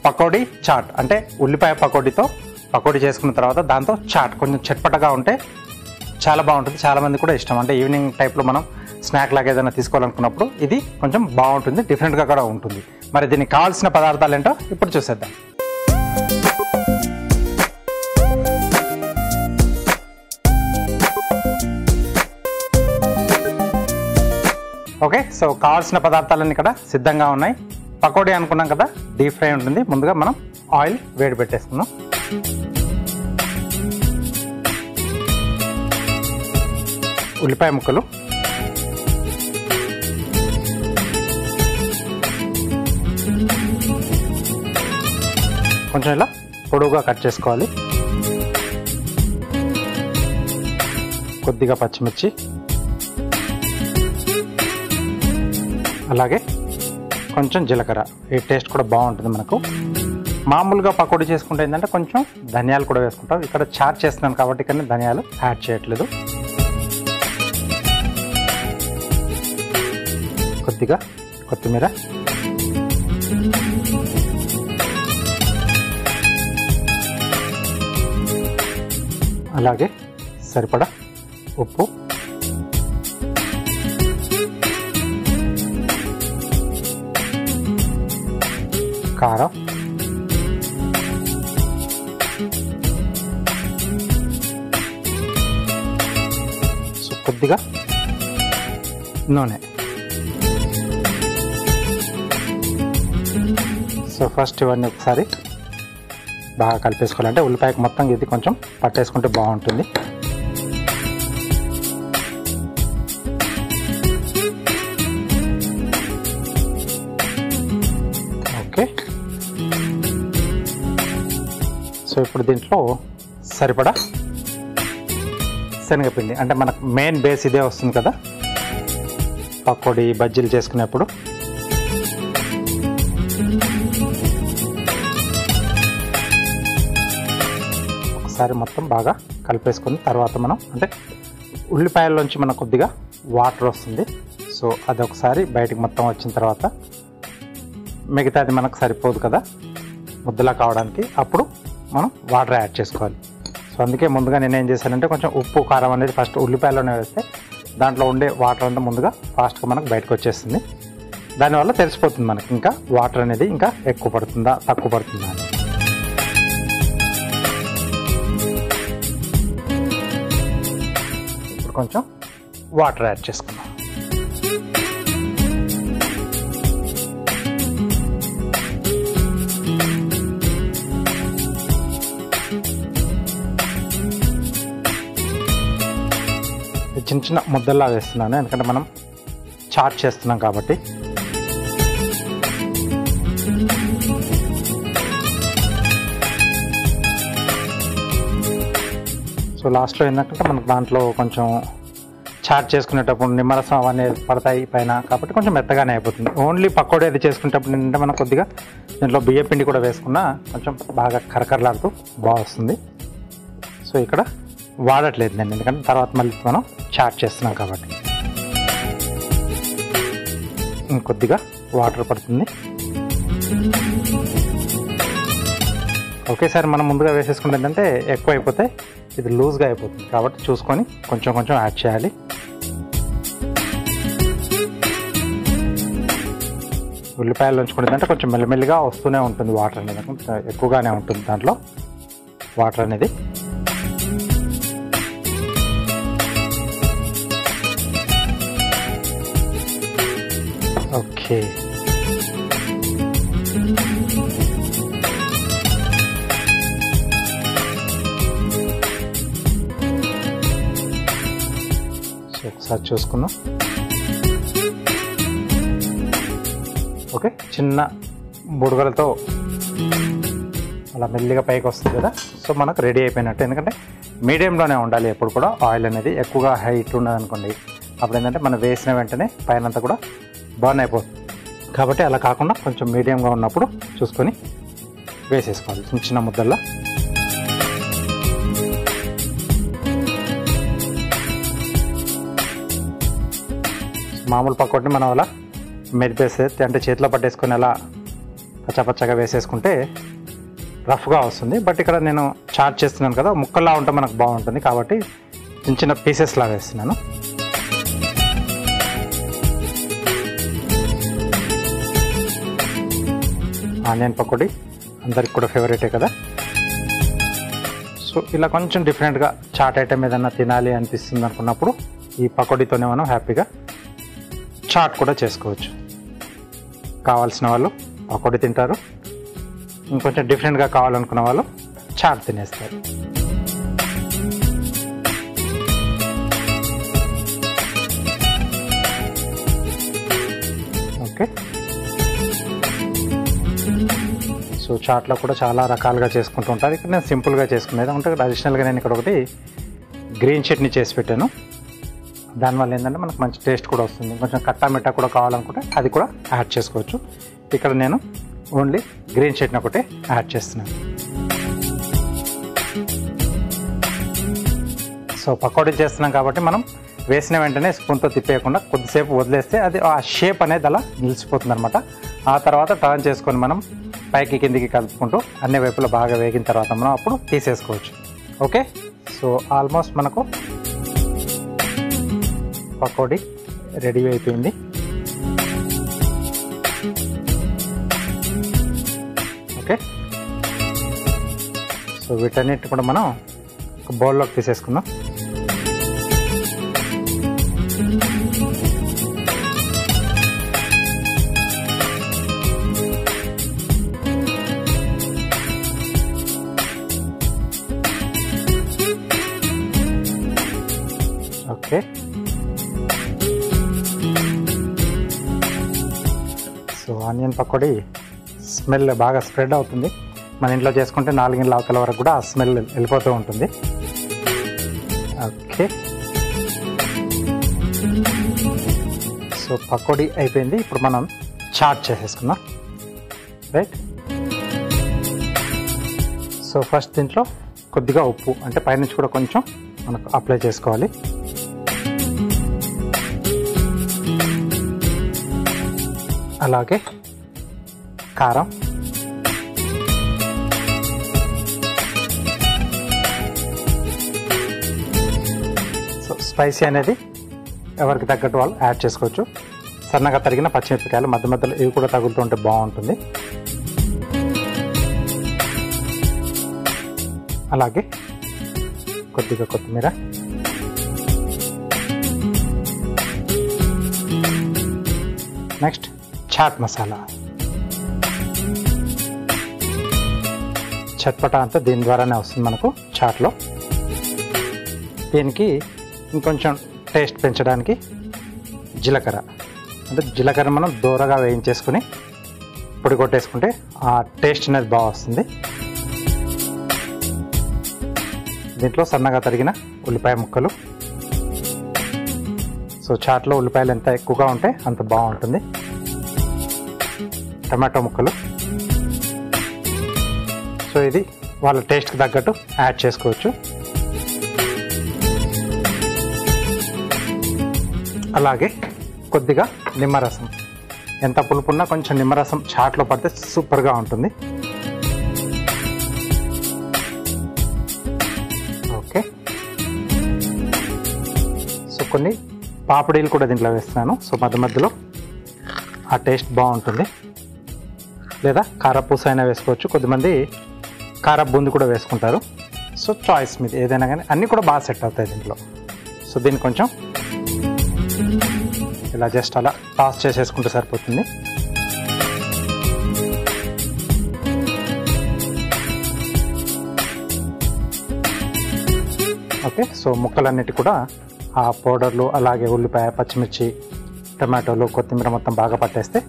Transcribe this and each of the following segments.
Pakodi chat అంటే ఉల్లిపాయ పకోడీతో పకోడీ చేసుకున్న తర్వాత దాంతో చాట్ కొంచెం చట్పటగా ఉంటే చాలా బాగుంటుంది. చాలామంది కూడా ఇష్టం. అంటే ఈవినింగ్ టైప్లో మనం స్నాక్ లాగా ఏదైనా తీసుకోవాలనుకున్నప్పుడు ఇది కొంచెం బాగుంటుంది, డిఫరెంట్గా కూడా ఉంటుంది. మరి దీనికి కావాల్సిన పదార్థాలు ఏంటో ఇప్పుడు చూసేద్దాం. ఓకే, సో కావాల్సిన పదార్థాలన్నీ ఇక్కడ సిద్ధంగా ఉన్నాయి. పకోడీ అనుకున్నాం కదా, డీప్ ఫ్రై ఉంటుంది. ముందుగా మనం ఆయిల్ వేడి పెట్టేసుకున్నాం. ఉల్లిపాయ ముక్కలు, కొంచెం ఇలా పొడవుగా కట్ చేసుకోవాలి. కొద్దిగా పచ్చిమిర్చి, అలాగే కొంచెం జీలకర్ర. ఈ టేస్ట్ కూడా బాగుంటుంది మనకు. మామూలుగా పకోడీ చేసుకుంటే ఏంటంటే కొంచెం ధనియాలు కూడా వేసుకుంటాం. ఇక్కడ చాట్ చేస్తున్నాను కాబట్టి ఇక్కడ ధనియాలు యాడ్ చేయట్లేదు. కొద్దిగా కొత్తిమీర, అలాగే సరిపడా ఉప్పు, కారం, కొద్దిగా నూనె. సో ఫస్ట్ ఇవన్నీ ఒకసారి బాగా కలిపేసుకోవాలంటే ఉల్లిపాయకు మొత్తం ఇది కొంచెం పట్టేసుకుంటే బాగుంటుంది. ఓకే, సో ఇప్పుడు దీంట్లో సరిపడా శనగపిండి, అంటే మనకు మెయిన్ బేస్ ఇదే వస్తుంది కదా పకోడీ బజ్జీలు చేసుకునేప్పుడు. ఒకసారి మొత్తం బాగా కలిపేసుకుని తర్వాత మనం అంటే ఉల్లిపాయల్లోంచి మనకు కొద్దిగా వాటర్ వస్తుంది. సో అది ఒకసారి బయటికి మొత్తం వచ్చిన తర్వాత మిగతాది మనకు సరిపోదు కదా ముద్దలా కావడానికి, అప్పుడు మనం వాటర్ యాడ్ చేసుకోవాలి. సో అందుకే ముందుగా నేను ఏం చేశానంటే కొంచెం ఉప్పు కారం అనేది ఫస్ట్ ఉల్లిపాయలోనే వేస్తే దాంట్లో ఉండే వాటర్ అంతా ముందుగా ఫాస్ట్గా మనకు బయటకు వచ్చేస్తుంది. దానివల్ల తెలిసిపోతుంది మనకి ఇంకా వాటర్ అనేది ఇంకా ఎక్కువ పడుతుందా తక్కువ పడుతుందా అని. ఇప్పుడు కొంచెం వాటర్ యాడ్ చేసుకున్నాం. చిన్న చిన్న ముద్దల్లా వేస్తున్నాను ఎందుకంటే మనం చాట్ చేస్తున్నాం కాబట్టి. సో లాస్ట్లో ఏంటంటే మనకు దాంట్లో కొంచెం చాట్ చేసుకునేటప్పుడు నిమ్మరసం అవన్నీ పడతాయి పైన కాబట్టి కొంచెం మెత్తగానే అయిపోతుంది. ఓన్లీ పకోడీ అది చేసుకునేటప్పుడు ఏంటంటే మనం కొద్దిగా దీంట్లో బియ్య పిండి కూడా వేసుకున్నా కొంచెం బాగా కరకరలాడుతూ బాగా వస్తుంది. సో ఇక్కడ వాడట్లేదు నేను ఎందుకంటే తర్వాత మళ్ళీ మనం చాట్ చేస్తున్నాం కాబట్టి. ఇంకొద్దిగా వాటర్ పడుతుంది. ఒకేసారి మనం ముందుగా వేసేసుకుంటే ఏంటంటే ఎక్కువ అయిపోతే ఇది లూజ్గా అయిపోతుంది కాబట్టి చూసుకొని కొంచెం కొంచెం యాడ్ చేయాలి. ఉల్లిపాయలు ఉంచుకుంటుందంటే కొంచెం మెల్లిమెల్లిగా వస్తూనే ఉంటుంది వాటర్ అనేది, ఎక్కువగానే ఉంటుంది దాంట్లో వాటర్ అనేది. ఓకే, సో ఒకసారి చూసుకుందాం. ఓకే, చిన్న బుడగలతో అలా మెల్లిగా పైకి వస్తుంది కదా. సో మనకు రెడీ అయిపోయినట్టు. ఎందుకంటే మీడియంలోనే ఉండాలి ఎప్పుడు కూడా ఆయిల్ అనేది. ఎక్కువగా హైట్ ఉన్నది అనుకోండి అప్పుడు ఏంటంటే మనం వేసిన వెంటనే పైన అంతా కూడా బర్న్ అయిపోతుంది. కాబట్టి అలా కాకుండా కొంచెం మీడియంగా ఉన్నప్పుడు చూసుకొని వేసేసుకోవాలి చిన్న చిన్న ముద్దల్లో. మామూలు పకోడీని మనం అలా మెరిపేస్తే అంటే చేతిలో పట్టేసుకొని అలా కచ్చపచ్చగా వేసేసుకుంటే రఫ్గా వస్తుంది. బట్ ఇక్కడ నేను చాట్ చేస్తున్నాను కదా, ముక్కల్లా ఉంటే మనకు బాగుంటుంది కాబట్టి చిన్న చిన్న పీసెస్లా వేస్తున్నాను. ఆనియన్ పకోడీ అందరికి కూడా ఫేవరెటే కదా. సో ఇలా కొంచెం డిఫరెంట్గా చాట్ ఐటమ్ ఏదన్నా తినాలి అనిపిస్తుంది అనుకున్నప్పుడు ఈ పకోడీతోనే మనం హ్యాపీగా చాట్ కూడా చేసుకోవచ్చు. కావాల్సిన వాళ్ళు పకోడీ తింటారు, ఇంకొంచెం డిఫరెంట్గా కావాలనుకున్న వాళ్ళు చాట్ తినేస్తారు. ఓకే, సో చాట్లో కూడా చాలా రకాలుగా చేసుకుంటూ ఉంటారు. ఇక్కడ నేను సింపుల్గా చేసుకునేది అంటే అడిషనల్గా నేను ఇక్కడ ఒకటి గ్రీన్ చట్నీ చేసి పెట్టాను. దానివల్ల ఏంటంటే మనకు మంచి టేస్ట్ కూడా వస్తుంది. కొంచెం కట్టా మిట్టా కూడా కావాలనుకుంటే అది కూడా యాడ్ చేసుకోవచ్చు. ఇక్కడ నేను ఓన్లీ గ్రీన్ చట్నీ ఒకటే యాడ్ చేస్తున్నాను. సో పకోడీ చేస్తున్నాం కాబట్టి మనం వేసిన వెంటనే స్పూన్తో తిప్పేయకుండా కొద్దిసేపు వదిలేస్తే అది ఆ షేప్ అనేది అలా నిలిచిపోతుంది అనమాట. ఆ తర్వాత టర్న్ చేసుకొని మనం పైకి కిందికి కలుపుకుంటూ అన్ని వైపులా బాగా వేగిన తర్వాత మనం అప్పుడు తీసేసుకోవచ్చు. ఓకే, సో ఆల్మోస్ట్ మనకు పకోడీ రెడీ అయిపోయింది. ఓకే, సో వీటన్నిటి కూడా మనం ఒక బౌల్లోకి తీసేసుకుందాం. Okay, so onion pakodi smell బాగా స్ప్రెడ్ అవుతుంది. మన ఇంట్లో చేసుకుంటే 4 ఇండ్ల అవతల వరకు కూడా ఆ స్మెల్ వెళ్ళిపోతూ ఉంటుంది. ఓకే, సో పకోడీ అయిపోయింది. ఇప్పుడు మనం చాట్ చేసేసుకుందాం. రైట్, సో ఫస్ట్ దీంట్లో కొద్దిగా ఉప్పు అంటే పైనుంచి కూడా కొంచెం మనకు అప్లై చేసుకోవాలి. అలాగే కారం, సో స్పైసీ అనేది ఎవరికి తగ్గట్టు వాళ్ళు యాడ్ చేసుకోవచ్చు. సన్నగా తరిగిన పచ్చిమిరపకాయలు మధ్య మధ్యలో ఇవి కూడా తగులుతుంటే బాగుంటుంది. అలాగే కొద్దిగా కొత్తిమీర, నెక్స్ట్ చాట్ మసాలా. చట్పటా అంతా దీని ద్వారానే వస్తుంది మనకు చాట్లో. దీనికి ఇంకొంచెం టేస్ట్ పెంచడానికి జీలకర్ర, అంటే జీలకర్ర మనం దూరగా వేయించేసుకుని పొడి కొట్టేసుకుంటే ఆ టేస్ట్ అనేది బాగా వస్తుంది. దీంట్లో సన్నగా తరిగిన ఉల్లిపాయ ముక్కలు. సో చాట్లో ఉల్లిపాయలు ఎంత ఎక్కువగా ఉంటే అంత బాగుంటుంది. టమాటో ముక్కలు, సో ఇది వాళ్ళ టేస్ట్కి తగ్గట్టు యాడ్ చేసుకోవచ్చు. అలాగే కొద్దిగా నిమ్మరసం, ఎంత పులుపున్నా కొంచెం నిమ్మరసం చాట్లో పడితే సూపర్గా ఉంటుంది. ఓకే, సో కొన్ని పాపడీలు కూడా దీంట్లో వేస్తున్నాను. సో మధ్య మధ్యలో ఆ టేస్ట్ బాగుంటుంది. లేదా కారపూస అయినా వేసుకోవచ్చు, కొద్దిమంది కార బూంది కూడా వేసుకుంటారు. సో చాయిస్ మీద ఏదైనా కానీ అన్నీ కూడా బాగా సెట్ అవుతాయి దీంట్లో. సో దీన్ని కొంచెం ఇలా జస్ట్ అలా టాస్ చేసేసుకుంటే సరిపోతుంది. ఓకే, సో ముక్కలన్నిటి కూడా ఆ పౌడర్లు అలాగే ఉల్లిపాయ, పచ్చిమిర్చి, టమాటోలు, కొత్తిమీర మొత్తం బాగా పట్టేస్తే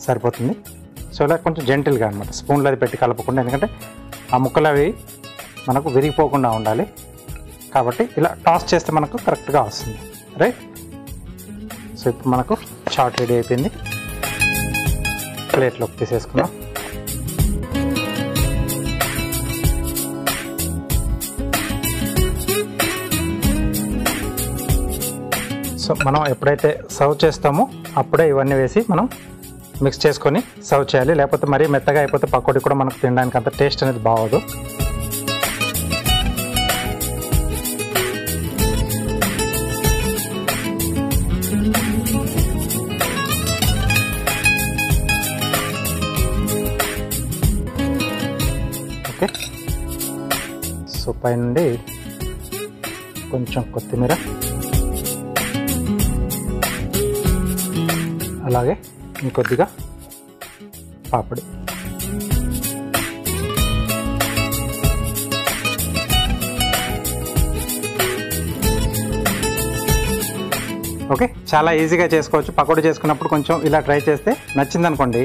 సరిపోతుంది. సో ఇలా కొంచెం జెంటిల్గా అనమాట, స్పూన్లో అది పెట్టి కలపకుండా, ఎందుకంటే ఆ ముక్కలు అవి మనకు విరిగిపోకుండా ఉండాలి కాబట్టి ఇలా టాస్ చేస్తే మనకు కరెక్ట్గా వస్తుంది. రైట్, సో ఇప్పుడు మనకు చాట్ రెడీ అయిపోయింది. ప్లేట్లోకి తీసేసుకుందాం. సో మనం ఎప్పుడైతే సర్వ్ చేస్తామో అప్పుడే ఇవన్నీ వేసి మనం మిక్స్ చేసుకొని సర్వ్ చేయాలి. లేకపోతే మరీ మెత్తగా అయిపోతే పకోడీ కూడా మనకు తినడానికి అంత టేస్ట్ అనేది బాగోదు. ఓకే, సో పైనుండి కొంచెం కొత్తిమీర, అలాగే ఇంకొద్దిగా పాపడి. ఓకే, చాలా ఈజీగా చేసుకోవచ్చు. పకోడీ చేసుకున్నప్పుడు కొంచెం ఇలా ట్రై చేస్తే నచ్చిందనుకోండి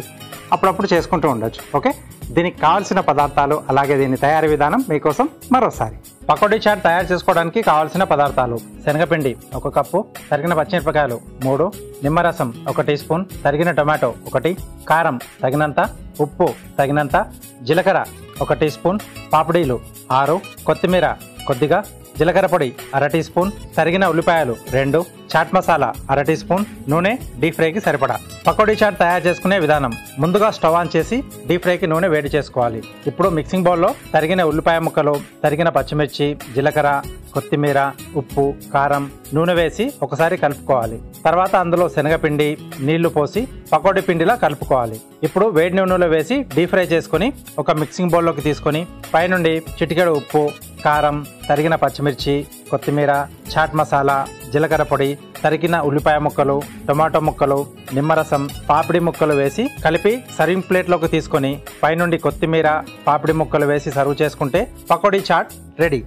అప్పుడప్పుడు చేసుకుంటూ ఉండొచ్చు. ఓకే, దీనికి కావాల్సిన పదార్థాలు అలాగే దీని తయారీ విధానం మీకోసం మరోసారి. పకోడీ చాట్ తయారు చేసుకోవడానికి కావాల్సిన పదార్థాలు: శనగపిండి 1 కప్పు, తరిగిన పచ్చిమిరపకాయలు 3, నిమ్మరసం 1 టీ స్పూన్, తరిగిన టొమాటో 1, కారం తగినంత, ఉప్పు తగినంత, జీలకర్ర 1 టీ స్పూన్, పాపడీలు 6, కొత్తిమీర కొద్దిగా, జీలకర్ర పొడి 1/2 టీ స్పూన్, తరిగిన ఉల్లిపాయలు 2, చాట్ మసాలా 1/2 టీ స్పూన్, నూనె డీప్ ఫ్రైకి సరిపడా. పకోడీ చాట్ తయారు చేసుకునే విధానం: ముందుగా స్టవ్ ఆన్ చేసి డీప్ ఫ్రైకి నూనె వేడి చేసుకోవాలి. ఇప్పుడు మిక్సింగ్ బౌల్లో తరిగిన ఉల్లిపాయ ముక్కలు, తరిగిన పచ్చిమిర్చి, జీలకర్ర, కొత్తిమీర, ఉప్పు, కారం, నూనె వేసి ఒకసారి కలుపుకోవాలి. తర్వాత అందులో శనగపిండి, నీళ్లు పోసి పకోడీ పిండిలా కలుపుకోవాలి. ఇప్పుడు వేడి నూనెలో వేసి డీప్ ఫ్రై చేసుకుని ఒక మిక్సింగ్ బౌల్లోకి తీసుకొని పైనుండి చిటికెడు ఉప్పు, కారం, తరిగిన పచ్చిమిర్చి, కొత్తిమీర, చాట్ మసాలా, జీలకర్ర పొడి, తరిగిన ఉల్లిపాయ ముక్కలు, టొమాటో ముక్కలు, నిమ్మరసం, పాపిడి ముక్కలు వేసి కలిపి సర్వింగ్ ప్లేట్లోకి తీసుకొని పైనుండి కొత్తిమీర, పాపిడి ముక్కలు వేసి సర్వ్ చేసుకుంటే పకోడీ చాట్ రెడీ.